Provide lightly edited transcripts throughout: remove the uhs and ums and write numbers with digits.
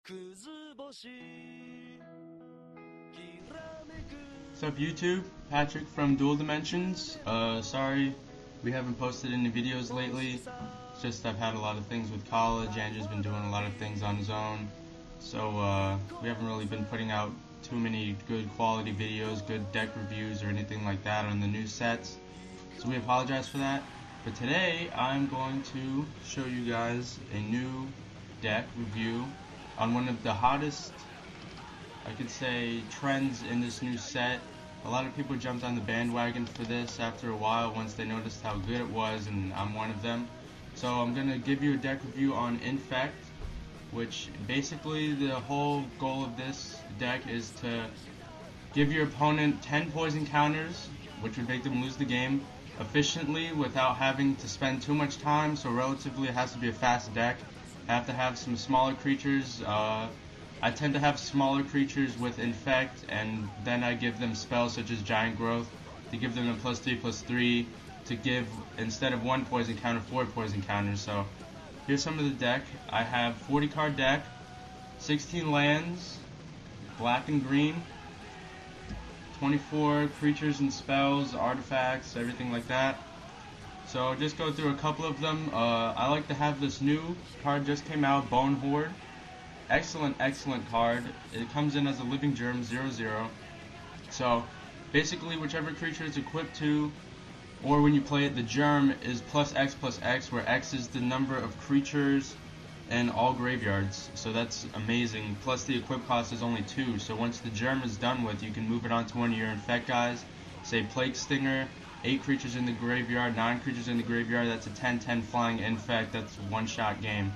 What's up YouTube? Patrick from Dual Dimensions. Sorry we haven't posted any videos lately. It's just I've had a lot of things with college. Andrew's been doing a lot of things on his own. So we haven't really been putting out too many good quality videos, good deck reviews or anything like that on the new sets. So we apologize for that. But today I'm going to show you guys a new deck review on one of the hottest, I could say, trends in this new set. A lot of people jumped on the bandwagon for this after a while once they noticed how good it was, and I'm one of them. So I'm going to give you a deck review on Infect, which basically the whole goal of this deck is to give your opponent 10 poison counters, which would make them lose the game efficiently without having to spend too much time. So relatively it has to be a fast deck. Have to have some smaller creatures. I tend to have smaller creatures with Infect, and then I give them spells such as Giant Growth to give them a +3/+3 to give, instead of 1 poison counter, 4 poison counters. So here's some of the deck. I have 40 card deck, 16 lands, black and green, 24 creatures and spells, artifacts, everything like that. So I'll just go through a couple of them. I like to have this new card just came out, Bone Horde. Excellent card. It comes in as a Living Germ 0/0. So basically whichever creature it's equipped to, or when you play it, the germ is +X/+X, where X is the number of creatures in all graveyards. So that's amazing. Plus the equip cost is only 2. So once the germ is done with, you can move it on to one of your Infect guys. Say Plague Stinger, 8 creatures in the graveyard, 9 creatures in the graveyard. That's a 10/10 flying Infect. That's a one-shot game.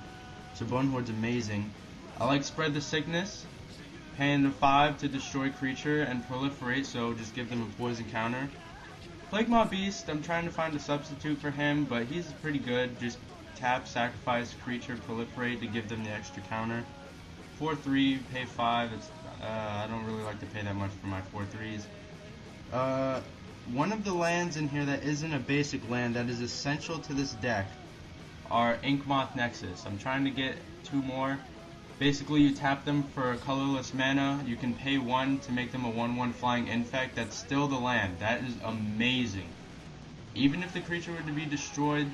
So Bone Horde's amazing. I like Spread the Sickness, paying the 5 to destroy creature and proliferate, so just give them a poison counter. Plaguemaw Beast, I'm trying to find a substitute for him, but he's pretty good. Just tap, sacrifice creature, proliferate to give them the extra counter. 4/3, pay 5. I don't really like to pay that much for my 4/3s. One of the lands in here that isn't a basic land that is essential to this deck are Inkmoth Nexus. I'm trying to get 2 more. Basically, you tap them for colorless mana. You can pay 1 to make them a 1/1 flying Infect. That's still the land. That is amazing. Even if the creature were to be destroyed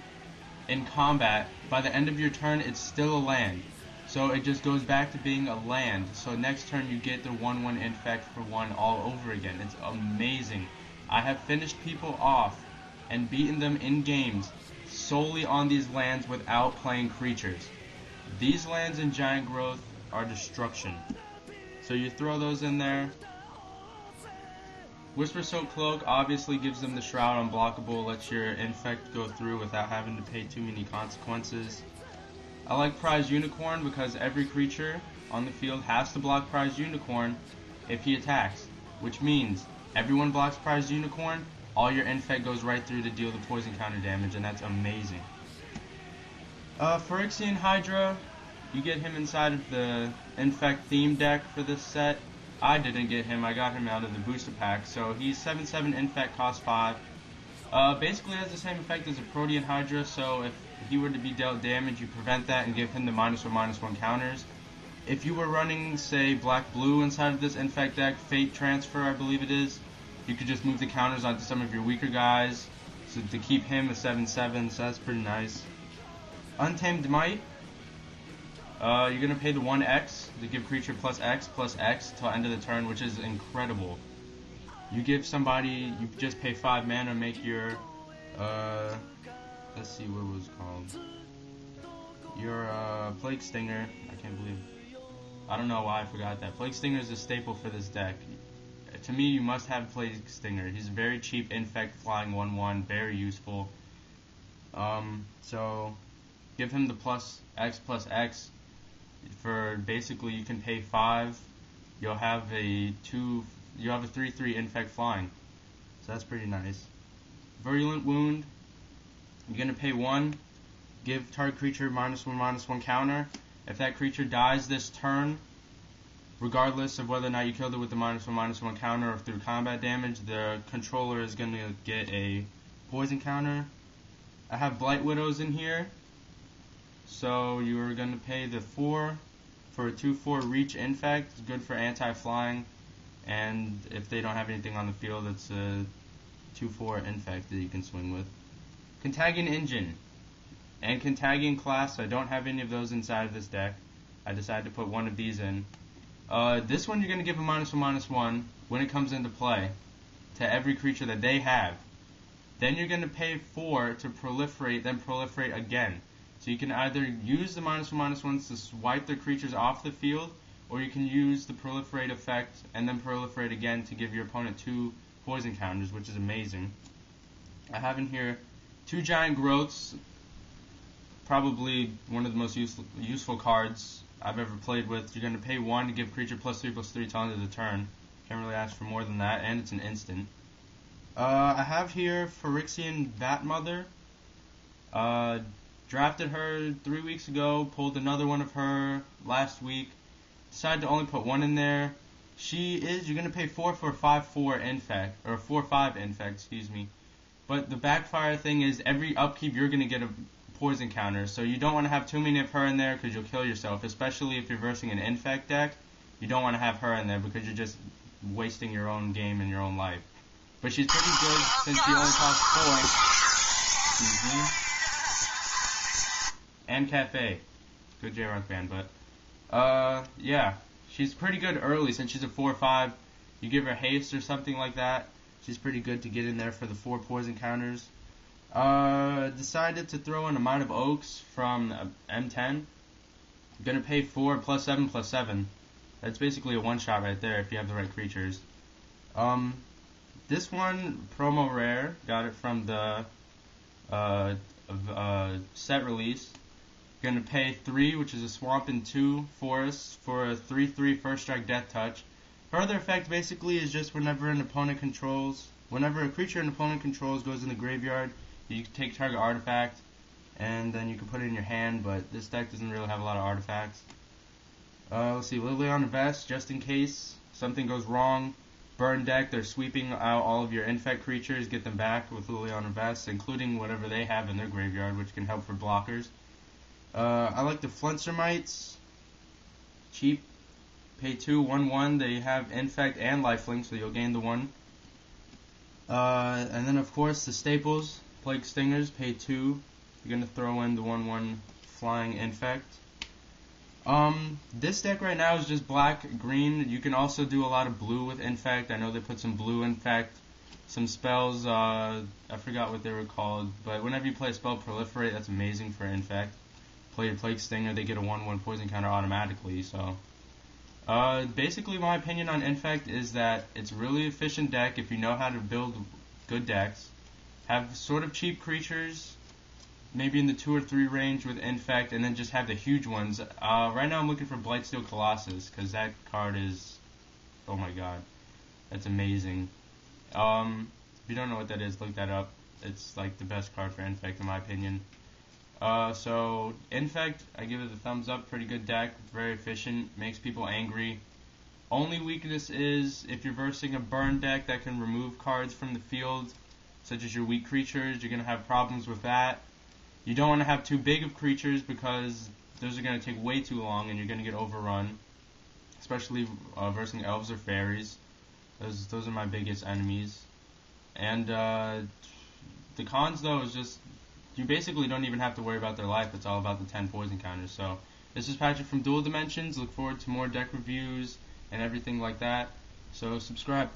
in combat, by the end of your turn, it's still a land. So it just goes back to being a land. So next turn, you get the 1/1 Infect for 1 all over again. It's amazing. I have finished people off and beaten them in games solely on these lands without playing creatures. These lands in Giant Growth are destruction. So you throw those in there. Whisper Soak Cloak obviously gives them the Shroud unblockable, lets your Infect go through without having to pay too many consequences. I like Prize Unicorn because every creature on the field has to block Prize Unicorn if he attacks, which means everyone blocks Prize Unicorn, all your Infect goes right through to deal the poison counter damage, and that's amazing. Phyrexian Hydra, you get him inside of the Infect theme deck for this set. I didn't get him, I got him out of the booster pack. So he's 7/7 Infect, cost 5. Basically has the same effect as a Protean Hydra, so if he were to be dealt damage, you prevent that and give him the -1/-1 counters. If you were running, say, black-blue inside of this Infect deck, Fate Transfer I believe it is, you could just move the counters onto some of your weaker guys, so to keep him a 7/7, so that's pretty nice. Untamed Might, you're going to pay the 1x to give creature +X/+X till end of the turn, which is incredible. You give somebody, you just pay 5 mana, make your, let's see what it was called. Your Plague Stinger, I don't know why I forgot that. Plague Stinger is a staple for this deck. To me, you must have Plague Stinger. He's very cheap, Infect, flying 1/1, very useful. So give him the +X/+X for basically you can pay 5. You'll have a 3/3 Infect flying. So that's pretty nice. Virulent Wound, you're gonna pay 1, give target creature -1/-1 counter. If that creature dies this turn, regardless of whether or not you killed it with the -1/-1 counter or through combat damage, the controller is gonna get a poison counter. I have Blight Widows in here. So you're going to pay the 4 for a 2/4 reach infect. It's good for anti-flying, and if they don't have anything on the field, it's a 2/4 infect that you can swing with. Contagion Engine and Contagion Class. I don't have any of those inside of this deck. I decided to put one of these in. This one you're going to give a -1/-1 when it comes into play to every creature that they have. Then you're going to pay 4 to proliferate, then proliferate again. So you can either use the -1/-1s to swipe their creatures off the field, or you can use the proliferate effect and then proliferate again to give your opponent 2 poison counters, which is amazing. I have in here 2 Giant Growths, probably one of the most useful cards I've ever played with. You're going to pay 1 to give creature +3/+3 till end of the turn. Can't really ask for more than that, and it's an instant. I have here Phyrexian Vatmother. Drafted her 3 weeks ago, pulled another one of her last week. Decided to only put 1 in there. You're going to pay 4 for a 5/4 infect, or a 4/5 infect, excuse me. But the backfire thing is every upkeep you're going to get a poison counter, so you don't want to have too many of her in there because you'll kill yourself, especially if you're versing an infect deck. You don't want to have her in there because you're just wasting your own game and your own life. But she's pretty good since she only costs 4. Excuse me. And Cafe. Good J-Rock band, but yeah. She's pretty good early since she's a 4/5. You give her haste or something like that. She's pretty good to get in there for the 4 poison counters. Decided to throw in a Might of Oaks from M10. Gonna pay 4 +7/+7. That's basically a one-shot right there if you have the right creatures. This one, promo rare, got it from the set release. Gonna pay 3, which is a Swamp and 2 Forest for a 3/3 First Strike Death Touch. Further effect basically is just whenever a creature an opponent controls goes in the graveyard, you can take target artifact, and then you can put it in your hand, but this deck doesn't really have a lot of artifacts. Let's see, Liliana Vest, just in case something goes wrong. Burn deck, they're sweeping out all of your infect creatures, get them back with Liliana Vest, including whatever they have in their graveyard, which can help for blockers. I like the Flincermites. Cheap. Pay 2, 1/1. They have infect and lifelink, so you'll gain the 1. And then, of course, the staples. Plague Stingers. Pay 2. You're going to throw in the 1/1 flying infect. This deck right now is just black, green. You can also do a lot of blue with infect. I know they put some blue infect. Some spells, I forgot what they were called. But whenever you play a spell Proliferate, that's amazing for infect. Play a Plague Stinger, they get a 1/1 poison counter automatically, so. Basically my opinion on infect is that it's a really efficient deck if you know how to build good decks. Have sort of cheap creatures, maybe in the 2 or 3 range with infect, and then just have the huge ones. Right now I'm looking for Blightsteel Colossus, because that card is, oh my god, that's amazing. If you don't know what that is, look that up. It's like the best card for infect in my opinion. So infect, I give it a thumbs up. Pretty good deck, very efficient, makes people angry. Only weakness is if you're versing a burn deck that can remove cards from the field, such as your weak creatures, you're going to have problems with that. You don't want to have too big of creatures because those are going to take way too long and you're going to get overrun, especially versing elves or fairies. Those are my biggest enemies. And the cons though is just you basically don't even have to worry about their life. It's all about the 10 poison counters. So this is Patrick from Dual Dimensions. Look forward to more deck reviews and everything like that. So subscribe.